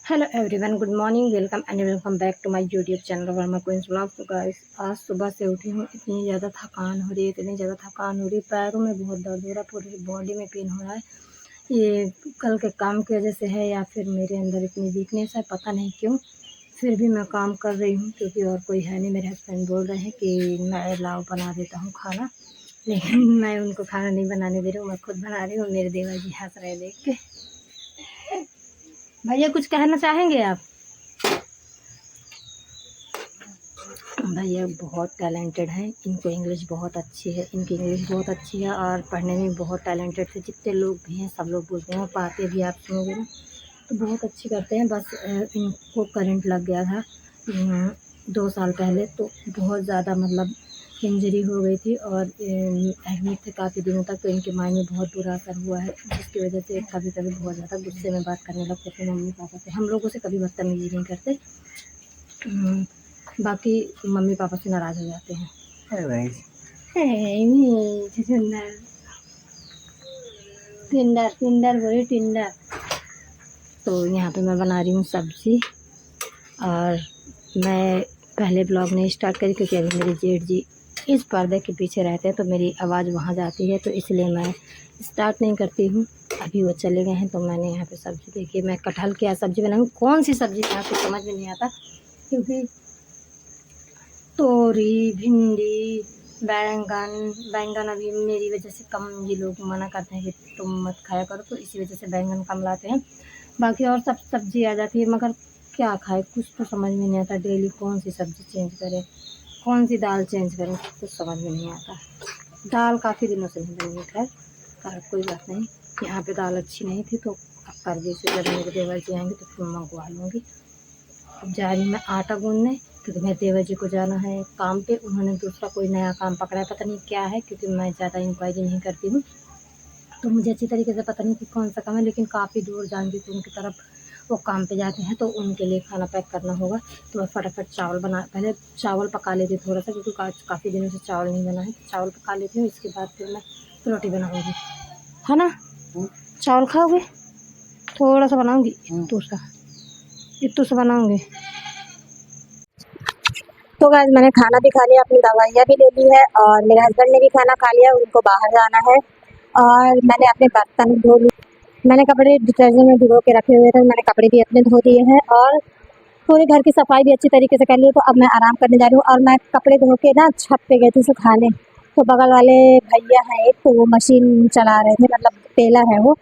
Hello everyone, good morning, welcome and welcome back to my YouTube channel Verma queens blog. तो guys, आज सुबह से उठी हूँ, इतनी ज़्यादा थकान हो रही है, पैरों में बहुत दर्द हो रहा है, पूरी बॉडी में पेन हो रहा है। ये कल के काम की वजह से है या फिर मेरे अंदर इतनी वीकनेस है, पता नहीं क्यों। फिर भी मैं काम कर रही हूँ क्योंकि और कोई है नहीं। मेरे हस्बैंड बोल रहे हैं कि मैं लाओ बना देता हूँ खाना, लेकिन मैं उनको खाना नहीं बनाने दे रही हूँ, मैं खुद बना रही हूँ। मेरे देवर जी हंस रहे देख के। भैया कुछ कहना चाहेंगे आप? भैया बहुत टैलेंटेड हैं, इनको इंग्लिश बहुत अच्छी है, इनकी इंग्लिश बहुत अच्छी है और पढ़ने में बहुत टैलेंटेड थे। जितने लोग भी हैं सब लोग बोलते हैं, पढ़ाते भी आप सुनोगे ना तो बहुत अच्छी करते हैं। बस इनको करंट लग गया था 2 साल पहले, तो बहुत ज़्यादा मतलब इंजरी हो गई थी और एडमिट थे काफ़ी दिनों तक। तो इनके माइंड में बहुत बुरा असर हुआ है, जिसकी वजह से कभी कभी बहुत ज़्यादा गुस्से में बात करने लगते थे। मम्मी पापा से, हम लोगों से कभी बदतमीजी नहीं करते, बाकी मम्मी पापा से नाराज़ हो जाते हैं। टिंडर टिंडर टिंडर बोले टिंडर। तो यहाँ पे मैं बना रही हूँ सब्ज़ी, और मैं पहले ब्लॉग नहीं स्टार्ट करी क्योंकि अभी मेरे जेठ जी इस पर्दे के पीछे रहते हैं, तो मेरी आवाज़ वहाँ जाती है, तो इसलिए मैं स्टार्ट नहीं करती हूँ। अभी वो चले गए हैं, तो मैंने यहाँ पे सब्ज़ी देखी। मैं कटहल की सब्ज़ी बनाऊँ, कौन सी सब्ज़ी यहाँ पे समझ में नहीं आता, क्योंकि तोरी, भिंडी, बैंगन अभी मेरी वजह से कम, ये लोग मना करते हैं कि तुम मत खाया करो, तो इसी वजह से बैंगन कम लाते हैं। बाकी और सब सब्ज़ी आ जाती है, मगर क्या खाए कुछ तो समझ में नहीं आता। डेली कौन सी सब्ज़ी चेंज करें, कौन सी दाल चेंज करें, कुछ समझ में नहीं आता। दाल काफ़ी दिनों से नहीं बनी है, खैर कोई बात नहीं। यहाँ पे दाल अच्छी नहीं थी, तो अब कर्जे से जब मेरे देवर जी आएंगे तो फिर मंगवा लूँगी। अब जा रही मैं आटा गूँधने, क्योंकि मेरे देवर जी को जाना है काम पे। उन्होंने दूसरा कोई नया काम पकड़ा है, पता नहीं क्या है, क्योंकि मैं ज़्यादा इंक्वायरी नहीं करती हूँ, तो मुझे अच्छी तरीके से पता नहीं कि कौन सा काम है। लेकिन काफ़ी दूर जानती हूँ उनकी तरफ वो काम पे जाते हैं, तो उनके लिए खाना पैक करना होगा। तो मैं फटाफट पहले चावल पका लेती हूँ थोड़ा सा, क्योंकि काफ़ी दिनों से चावल नहीं बना है। चावल पका लेती हूँ, इसके बाद फिर मैं रोटी बनाऊँगी, है ना। चावल खाओगे? थोड़ा सा बनाऊँगी, इतू सा बनाऊँगी। तो गाइस, मैंने खाना भी खा लिया, अपनी दवाइयाँ भी ले ली है, और मेरे हस्बैंड ने भी खाना खा लिया, उनको बाहर जाना है। और मैंने अपने बर्तन धो लिए, मैंने कपड़े डिटर्जेंट में भिगो के रखे हुए थे, मैंने कपड़े भी अपने धो दिए हैं, और पूरे घर की सफाई भी अच्छी तरीके से कर ली है। तो अब मैं आराम करने जा रही हूँ, और मैं कपड़े धो के ना छत पे गई थी सुखाने। तो बगल वाले भैया हैं एक, तो वो मशीन चला रहे थे, मतलब टेलर है वो,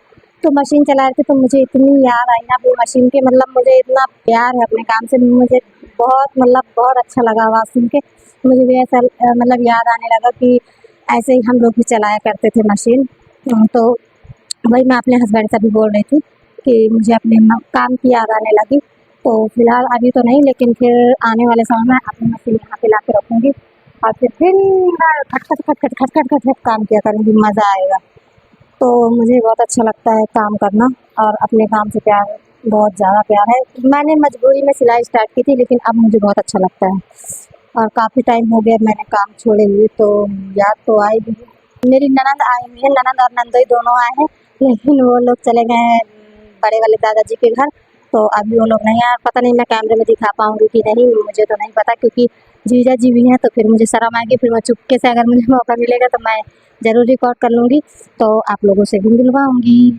तो मशीन चला रहे थे। तो मुझे इतनी याद आई ना अपनी मशीन के, मतलब मुझे इतना प्यार है अपने काम से, मुझे बहुत अच्छा लगा आवाज़ सुन के। मुझे भी ऐसा मतलब याद आने लगा कि ऐसे ही हम लोग भी चलाया करते थे मशीन। तो वही मैं अपने हस्बैंड से भी बोल रही थी कि मुझे अपने काम की याद आने लगी। तो फिलहाल अभी तो नहीं, लेकिन फिर आने वाले समय में अपनी मशीन यहाँ पे ला के रखूँगी, और फिर खटखट खटखट खटखट खटखट काम किया करूँगी, मज़ा आएगा। तो मुझे बहुत अच्छा लगता है काम करना, और अपने काम से प्यार, बहुत ज़्यादा प्यार है। मैंने मजबूरी में सिलाई स्टार्ट की थी, लेकिन अब मुझे बहुत अच्छा लगता है, और काफ़ी टाइम हो गया मैंने काम छोड़े हुए, तो याद तो आई भी है। मेरी ननंद आई हुई है, ननंद और नंदोई दोनों आए हैं, लेकिन वो लोग चले गए हैं बड़े वाले दादाजी के घर। तो अभी वो लोग नहीं आए, पता नहीं मैं कैमरे में दिखा पाऊँगी कि नहीं, मुझे तो नहीं पता, क्योंकि जीजा जी भी हैं, तो फिर मुझे शर्म आएगी। फिर मैं चुपके से, अगर मुझे मौका मिलेगा तो मैं ज़रूर रिकॉर्ड कर लूँगी, तो आप लोगों से भी मिलवाऊँगी।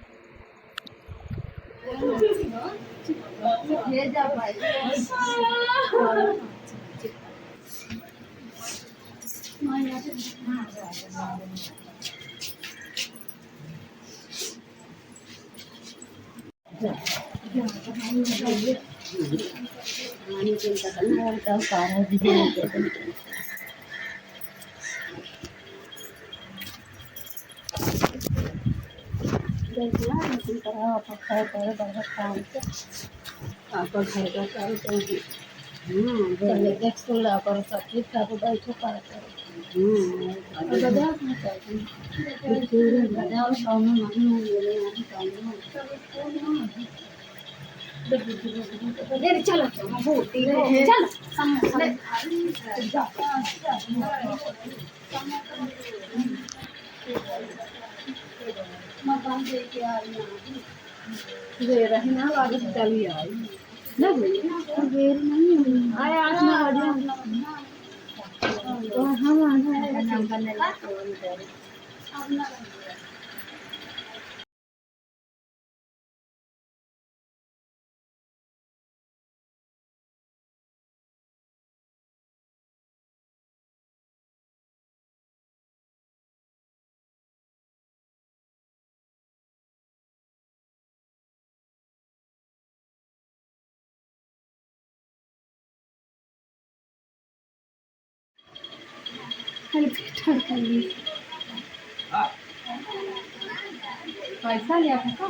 पैसा लिया था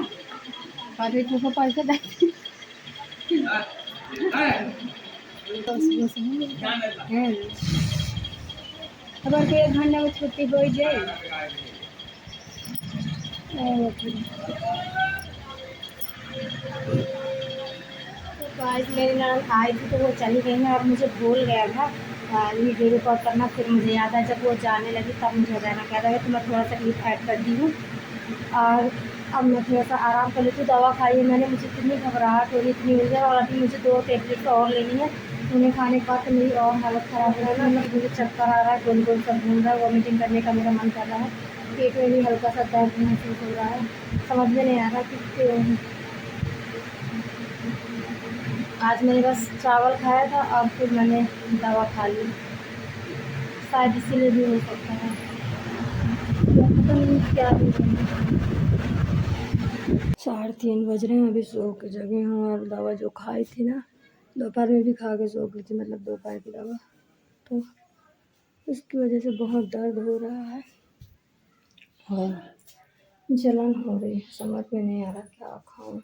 अरे तुमको पैसा दे खबर के 1 घंटा में छुट्टी हो जाए आज मेरी ननद आई थी तो वो चली गई ना और मुझे भूल गया था वीडियो रिकॉर्ड करना। फिर मुझे याद आया जब वो जाने लगी तब मुझे रहना कह रहा है तो मैं थोड़ा सा क्लिप ऐड कर दी हूँ। और अब मैं थोड़ा सा आराम कर लेती हूँ। दवा खाई है मैंने, मुझे इतनी घबराहट हो रही इतनी उलझन, और अभी मुझे 2 टेबलेट और लेनी है। उन्हें खाने के बाद तो मेरी और हालत ख़राब हो रही है ना, मुझे चक्कर आ रहा है, गोल गोल सब घूम रहा है, वॉमिटिंग करने का मेरा मन कर रहा है, पेट में भी हल्का सा दर्द महसूस हो रहा है। समझ में नहीं आ रहा कि आज मैंने बस चावल खाया था और फिर मैंने दवा खा ली, शायद इसीलिए भी हो सकता है, पता नहीं क्या भी। 3:30 बज रहे हैं, अभी सो के जगे हूँ। और दवा जो खाई थी ना दोपहर में भी खा के सो गई थी, मतलब दोपहर की दवा, तो उसकी वजह से बहुत दर्द हो रहा है और जलन हो रही है। समझ में नहीं आ रहा क्या खाऊं,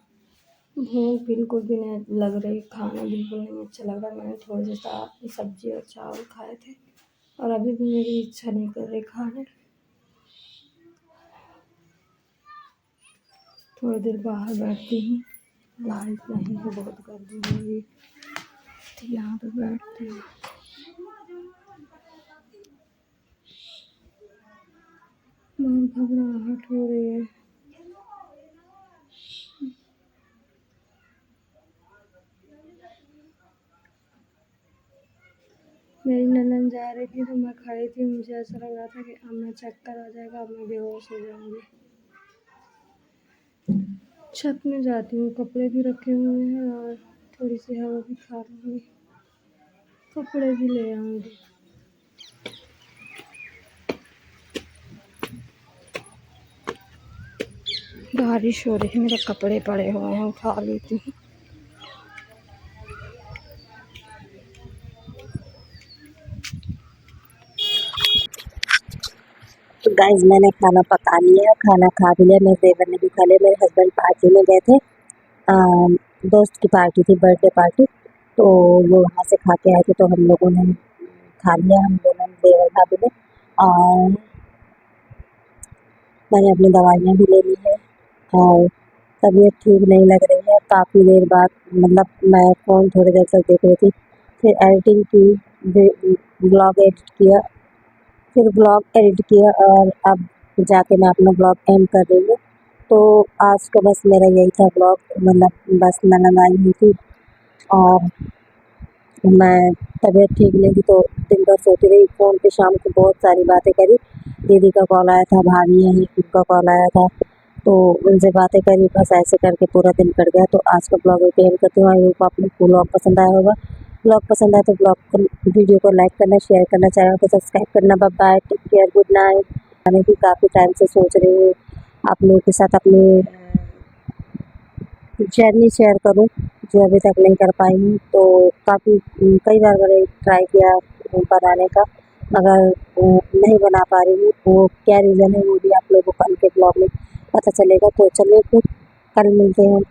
भूख बिल्कुल भी नहीं लग रही, खाना बिल्कुल नहीं अच्छा लग रहा। मैंने थोड़ी सी सब्जी और चावल खाए थे और अभी भी मेरी इच्छा नहीं कर रही खाने। थोड़ी देर बाहर बैठती हूँ, लाइट नहीं है, बहुत गर्मी हो रही तो यहाँ पे बैठती हूँ। बहुत घबराहट हो रही है। मेरी ननद जा रही थी तो मैं खड़ी थी, मुझे ऐसा लग रहा था कि अब मैं चक्कर आ जाएगा, अब मैं बेहोश हो जाऊंगी। छत में जाती हूँ, कपड़े भी रखे हुए हैं और थोड़ी सी हवा भी खा लूँगी, कपड़े भी ले आऊँगी। बारिश हो रही है, मेरे कपड़े पड़े हुए हैं, उठा लेती हूँ। तो गाइस मैंने खाना पका लिया, खाना खा भी लिया, मेरे देवर ने भी खा लिया। मेरे हस्बैंड पार्टी में गए थे, दोस्त की पार्टी थी, बर्थडे पार्टी, तो वो वहाँ से खा के आए थे, तो हम लोगों ने खा लिया, हम दोनों देवर भाभी ने। और मैंने अपनी दवाइयाँ भी ले ली है और तबीयत ठीक नहीं लग रही है। काफ़ी देर बाद, मतलब मैं फ़ोन थोड़ी देर तक देख रही थी, फिर एडिटिंग की, ब्लॉग एडिट किया और अब जाके मैं अपना ब्लॉग एंड कर रही हूँ। तो आज का बस मेरा यही था ब्लॉग, मतलब बस ननद आई हुई थी और मैं तबीयत ठीक नहीं थी तो दिन भर सोती रही, फ़ोन पे शाम को बहुत सारी बातें करी। दीदी का कॉल आया था, भाभी हैं उनका कॉल आया था, तो उनसे बातें करी, बस ऐसे करके पूरा दिन कट गया। तो आज का ब्लॉग यहीं एंड करती हूँ। आई होप आपको ब्लॉग पसंद आया होगा। ब्लॉग पसंद आया तो वीडियो को लाइक करना, शेयर करना, चैनल को सब्सक्राइब करना। Bye bye, take care, good night. आने की काफ़ी टाइम से सोच रही हूँ आप लोगों के साथ अपनी जर्नी शेयर करूं, जो अभी तक नहीं कर पाई हूँ। तो काफ़ी कई बार मैंने ट्राई किया बनाने का, मगर नहीं बना पा रही हूँ। वो क्या रीज़न है वो भी आप लोगों को कल के ब्लॉग में पता चलेगा। तो चलिए फिर कल मिलते हैं।